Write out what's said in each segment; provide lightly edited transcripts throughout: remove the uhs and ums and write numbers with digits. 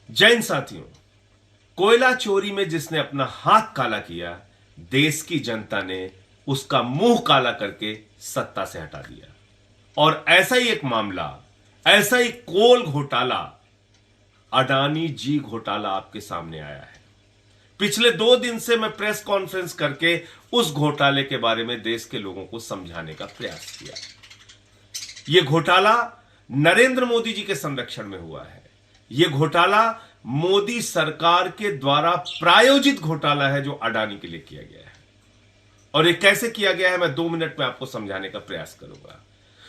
जैन साथियों, कोयला चोरी में जिसने अपना हाथ काला किया, देश की जनता ने उसका मुंह काला करके सत्ता से हटा दिया। और ऐसा ही एक मामला, ऐसा ही कोल घोटाला, अडानी जी घोटाला आपके सामने आया है। पिछले 2 दिन से मैं प्रेस कॉन्फ्रेंस करके उस घोटाले के बारे में देश के लोगों को समझाने का प्रयास किया। यह घोटाला नरेंद्र मोदी जी के संरक्षण में हुआ है। यह घोटाला मोदी सरकार के द्वारा प्रायोजित घोटाला है जो अडानी के लिए किया गया है। और यह कैसे किया गया है मैं 2 मिनट में आपको समझाने का प्रयास करूंगा।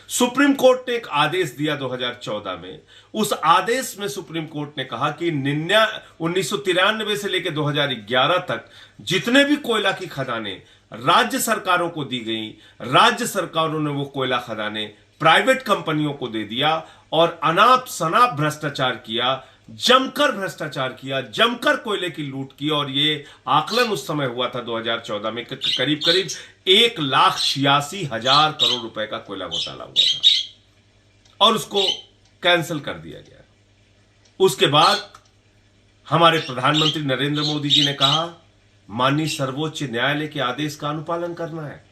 सुप्रीम कोर्ट ने एक आदेश दिया 2014 में। उस आदेश में सुप्रीम कोर्ट ने कहा कि 1993 से लेकर 2011 तक जितने भी कोयला की खदानें राज्य सरकारों को दी गई, राज्य सरकारों ने वो कोयला खदानें प्राइवेट कंपनियों को दे दिया और अनाप शनाप भ्रष्टाचार किया, जमकर भ्रष्टाचार किया, जमकर कोयले की लूट की। और ये आकलन उस समय हुआ था 2014 में करीब करीब 1,86,000 करोड़ रुपए का कोयला घोटाला हुआ था और उसको कैंसिल कर दिया गया। उसके बाद हमारे प्रधानमंत्री नरेंद्र मोदी जी ने कहा माननीय सर्वोच्च न्यायालय के आदेश का अनुपालन करना है।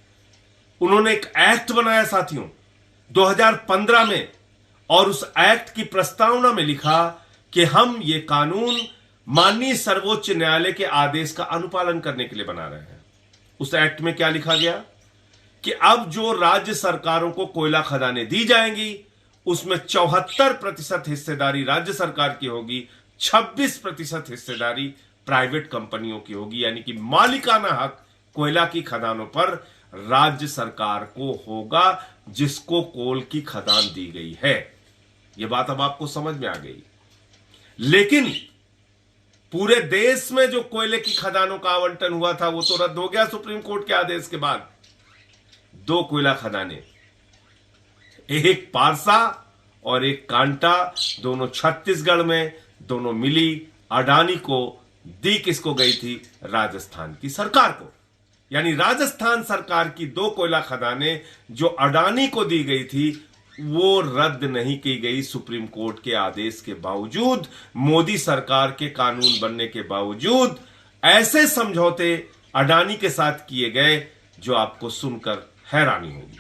उन्होंने एक एक्ट बनाया साथियों 2015 में, और उस एक्ट की प्रस्तावना में लिखा कि हम ये कानून माननीय सर्वोच्च न्यायालय के आदेश का अनुपालन करने के लिए बना रहे हैं। उस एक्ट में क्या लिखा गया कि अब जो राज्य सरकारों को कोयला खदानें दी जाएंगी उसमें 74% हिस्सेदारी राज्य सरकार की होगी, 26% हिस्सेदारी प्राइवेट कंपनियों की होगी। यानी कि मालिकाना हक कोयला की खदानों पर राज्य सरकार को होगा जिसको कोल की खदान दी गई है। यह बात अब आपको समझ में आ गई। लेकिन पूरे देश में जो कोयले की खदानों का आवंटन हुआ था वो तो रद्द हो गया सुप्रीम कोर्ट के आदेश के बाद। 2 कोयला खदानें, एक पारसा और एक कांटा, दोनों छत्तीसगढ़ में, दोनों मिली अडानी को। दी किसको गई थी? राजस्थान की सरकार को। यानी राजस्थान सरकार की 2 कोयला खदानें जो अडानी को दी गई थी वो रद्द नहीं की गई सुप्रीम कोर्ट के आदेश के बावजूद, मोदी सरकार के कानून बनने के बावजूद। ऐसे समझौते अडानी के साथ किए गए जो आपको सुनकर हैरानी होगी।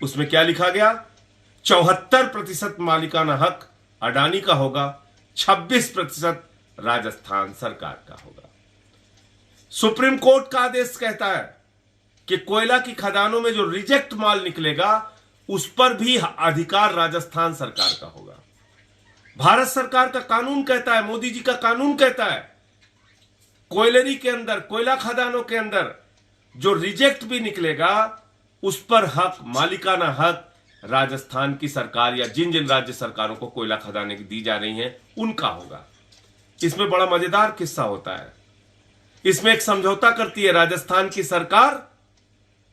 उसमें क्या लिखा गया? 74% मालिकाना हक अडानी का होगा, 26% राजस्थान सरकार का होगा। सुप्रीम कोर्ट का आदेश कहता है कि कोयला की खदानों में जो रिजेक्ट माल निकलेगा उस पर भी अधिकार राजस्थान सरकार का होगा। भारत सरकार का कानून कहता है, मोदी जी का कानून कहता है, कोयलरी के अंदर, कोयला खदानों के अंदर जो रिजेक्ट भी निकलेगा उस पर हक, मालिकाना हक राजस्थान की सरकार या जिन जिन राज्य सरकारों को कोयला खदानें दी जा रही हैं उनका होगा। इसमें बड़ा मजेदार किस्सा होता है। इसमें एक समझौता करती है राजस्थान की सरकार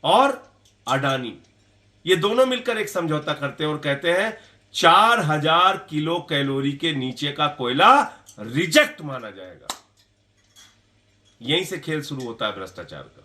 और अडानी। ये दोनों मिलकर एक समझौता करते हैं और कहते हैं 4,000 किलो कैलोरी के नीचे का कोयला रिजेक्ट माना जाएगा। यहीं से खेल शुरू होता है भ्रष्टाचार का।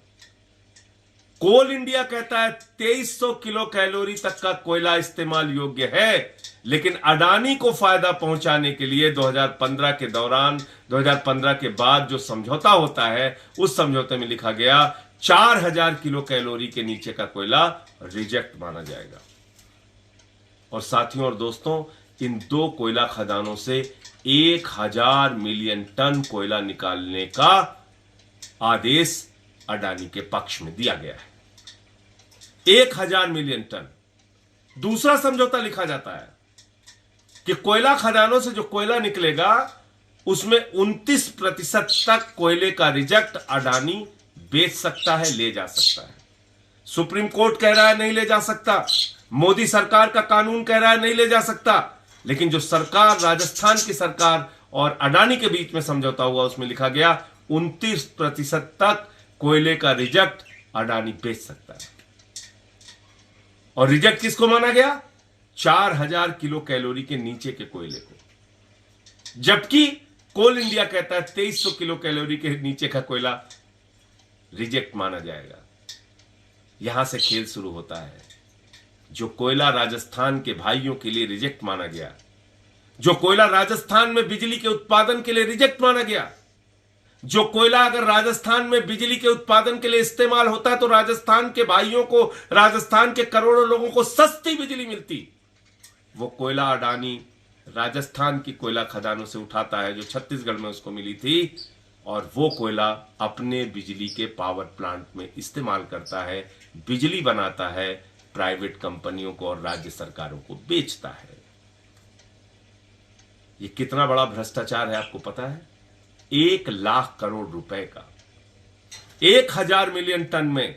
कोल इंडिया कहता है 2300 किलो कैलोरी तक का कोयला इस्तेमाल योग्य है, लेकिन अडानी को फायदा पहुंचाने के लिए 2015 के दौरान, 2015 के बाद जो समझौता होता है उस समझौते में लिखा गया 4,000 किलो कैलोरी के नीचे का कोयला रिजेक्ट माना जाएगा। और साथियों और दोस्तों, इन 2 कोयला खदानों से 1,000 मिलियन टन कोयला निकालने का आदेश अडानी के पक्ष में दिया गया है। 1,000 मिलियन टन। दूसरा समझौता लिखा जाता है कि कोयला खदानों से जो कोयला निकलेगा उसमें 29% तक कोयले का रिजेक्ट अडानी बेच सकता है, ले जा सकता है। सुप्रीम कोर्ट कह रहा है नहीं ले जा सकता, मोदी सरकार का कानून कह रहा है नहीं ले जा सकता, लेकिन जो सरकार, राजस्थान की सरकार और अडानी के बीच में समझौता हुआ उसमें लिखा गया 29% तक कोयले का रिजेक्ट अडानी बेच सकता है। और रिजेक्ट किसको माना गया? 4,000 किलो कैलोरी के नीचे के कोयले को। जबकि कोल इंडिया कहता है 2300 किलो कैलोरी के नीचे का कोयला रिजेक्ट माना जाएगा। यहां से खेल शुरू होता है। जो कोयला राजस्थान के भाइयों के लिए रिजेक्ट माना गया, जो कोयला राजस्थान में बिजली के उत्पादन के लिए रिजेक्ट माना गया, जो कोयला अगर राजस्थान में बिजली के उत्पादन के लिए इस्तेमाल होता तो राजस्थान के भाइयों को, राजस्थान के करोड़ों लोगों को सस्ती बिजली मिलती, वो कोयला अडानी राजस्थान की कोयला खदानों से उठाता है जो छत्तीसगढ़ में उसको मिली थी, और वो कोयला अपने बिजली के पावर प्लांट में इस्तेमाल करता है, बिजली बनाता है, प्राइवेट कंपनियों को और राज्य सरकारों को बेचता है। ये कितना बड़ा भ्रष्टाचार है आपको पता है? 1,00,000 करोड़ रुपए का, 1,000 मिलियन टन में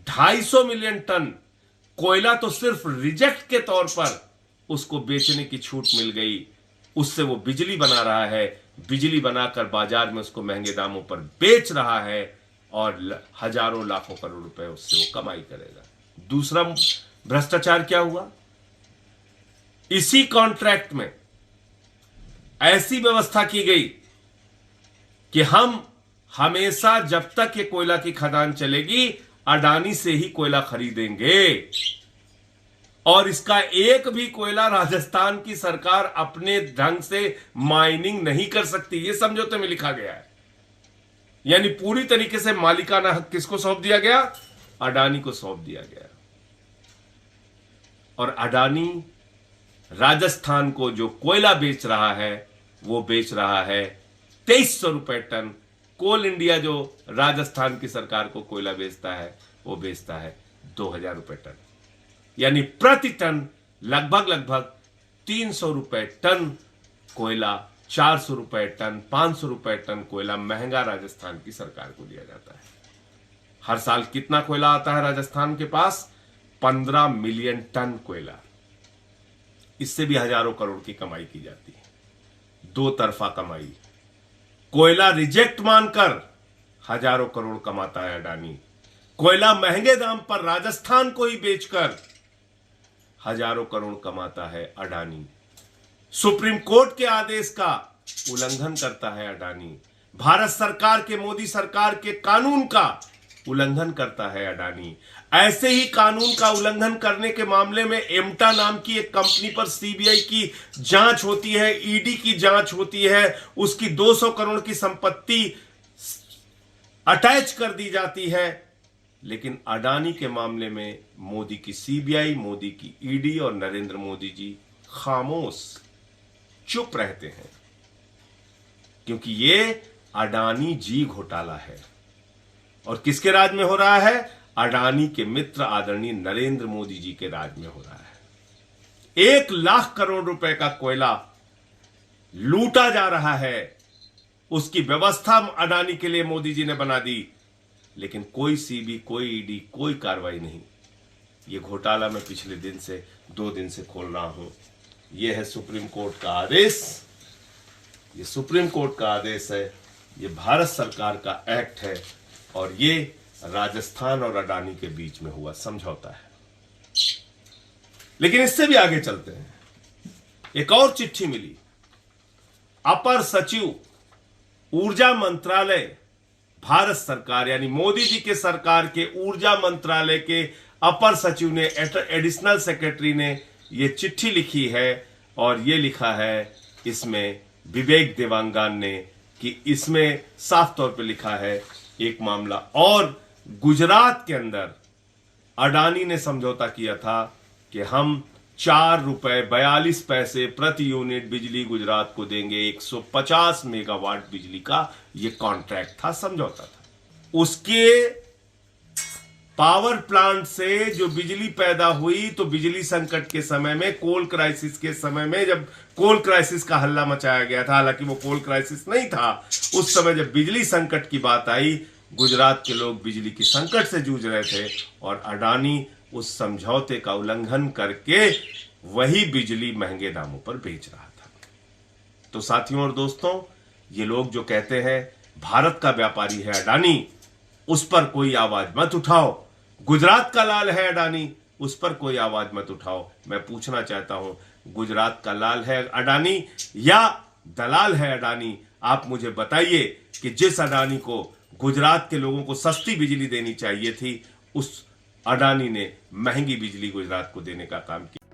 250 मिलियन टन कोयला तो सिर्फ रिजेक्ट के तौर पर उसको बेचने की छूट मिल गई, उससे वो बिजली बना रहा है, बिजली बनाकर बाजार में उसको महंगे दामों पर बेच रहा है और हजारों लाखों करोड़ रुपए उससे वो कमाई करेगा। दूसरा भ्रष्टाचार क्या हुआ? इसी कॉन्ट्रैक्ट में ऐसी व्यवस्था की गई कि हम हमेशा जब तक ये कोयला की खदान चलेगी अडानी से ही कोयला खरीदेंगे, और इसका एक भी कोयला राजस्थान की सरकार अपने ढंग से माइनिंग नहीं कर सकती, ये समझौते में लिखा गया है। यानी पूरी तरीके से मालिकाना हक किसको सौंप दिया गया? अडानी को सौंप दिया गया। और अडानी राजस्थान को जो कोयला बेच रहा है वो बेच रहा है 2300 रुपए टन। कोल इंडिया जो राजस्थान की सरकार को कोयला बेचता है वो बेचता है 2000 रुपए टन, यानी प्रति टन लगभग 300 रुपए टन कोयला, 400 रुपए टन, 500 रुपए टन कोयला महंगा राजस्थान की सरकार को दिया जाता है। हर साल कितना कोयला आता है राजस्थान के पास? 15 मिलियन टन कोयला। इससे भी हजारों करोड़ की कमाई की जाती है, दो तरफा कमाई। कोयला रिजेक्ट मानकर हजारों करोड़ कमाता है अडानी, कोयला महंगे दाम पर राजस्थान को ही बेचकर हजारों करोड़ कमाता है अडानी। सुप्रीम कोर्ट के आदेश का उल्लंघन करता है अडानी, भारत सरकार के, मोदी सरकार के कानून का उल्लंघन करता है अडानी। ऐसे ही कानून का उल्लंघन करने के मामले में एम्टा नाम की एक कंपनी पर सीबीआई की जांच होती है, ईडी की जांच होती है, उसकी 200 करोड़ की संपत्ति अटैच कर दी जाती है। लेकिन अडानी के मामले में मोदी की सीबीआई, मोदी की ईडी और नरेंद्र मोदी जी खामोश, चुप रहते हैं, क्योंकि ये अडानी जी घोटाला है। और किसके राज में हो रहा है? अडानी के मित्र आदरणीय नरेंद्र मोदी जी के राज में हो रहा है। 1,00,000 करोड़ रुपए का कोयला लूटा जा रहा है, उसकी व्यवस्था अडानी के लिए मोदी जी ने बना दी, लेकिन कोई सीबी, कोई ईडी, कोई कार्रवाई नहीं। ये घोटाला मैं पिछले 2 दिन से खोल रहा हूं। यह है सुप्रीम कोर्ट का आदेश, ये सुप्रीम कोर्ट का आदेश है, ये भारत सरकार का एक्ट है, और ये राजस्थान और अडानी के बीच में हुआ समझौता है। लेकिन इससे भी आगे चलते हैं। एक और चिट्ठी मिली, अपर सचिव ऊर्जा मंत्रालय भारत सरकार, यानी मोदी जी के सरकार के ऊर्जा मंत्रालय के अपर सचिव ने, एडिशनल सेक्रेटरी ने ये चिट्ठी लिखी है, और ये लिखा है इसमें विवेक देवांगन ने, कि इसमें साफ तौर पे लिखा है एक मामला, और गुजरात के अंदर अडानी ने समझौता किया था कि हम 4 रुपए 42 पैसे प्रति यूनिट बिजली गुजरात को देंगे। 150 मेगावाट बिजली का ये कॉन्ट्रैक्ट था, समझौता था। उसके पावर प्लांट से जो बिजली पैदा हुई, तो बिजली संकट के समय में, कोल क्राइसिस के समय में, जब कोल क्राइसिस का हल्ला मचाया गया था, हालांकि वो कोल क्राइसिस नहीं था, उस समय जब बिजली संकट की बात आई, गुजरात के लोग बिजली की संकट से जूझ रहे थे, और अडानी उस समझौते का उल्लंघन करके वही बिजली महंगे दामों पर बेच रहा था। तो साथियों और दोस्तों, ये लोग जो कहते हैं भारत का व्यापारी है अडानी, उस पर कोई आवाज मत उठाओ, गुजरात का लाल है अडानी, उस पर कोई आवाज मत उठाओ। मैं पूछना चाहता हूं, गुजरात का लाल है अडानी या दलाल है अडानी? आप मुझे बताइए कि जिस अडानी को गुजरात के लोगों को सस्ती बिजली देनी चाहिए थी, उस अडानी ने महंगी बिजली गुजरात को देने का काम किया।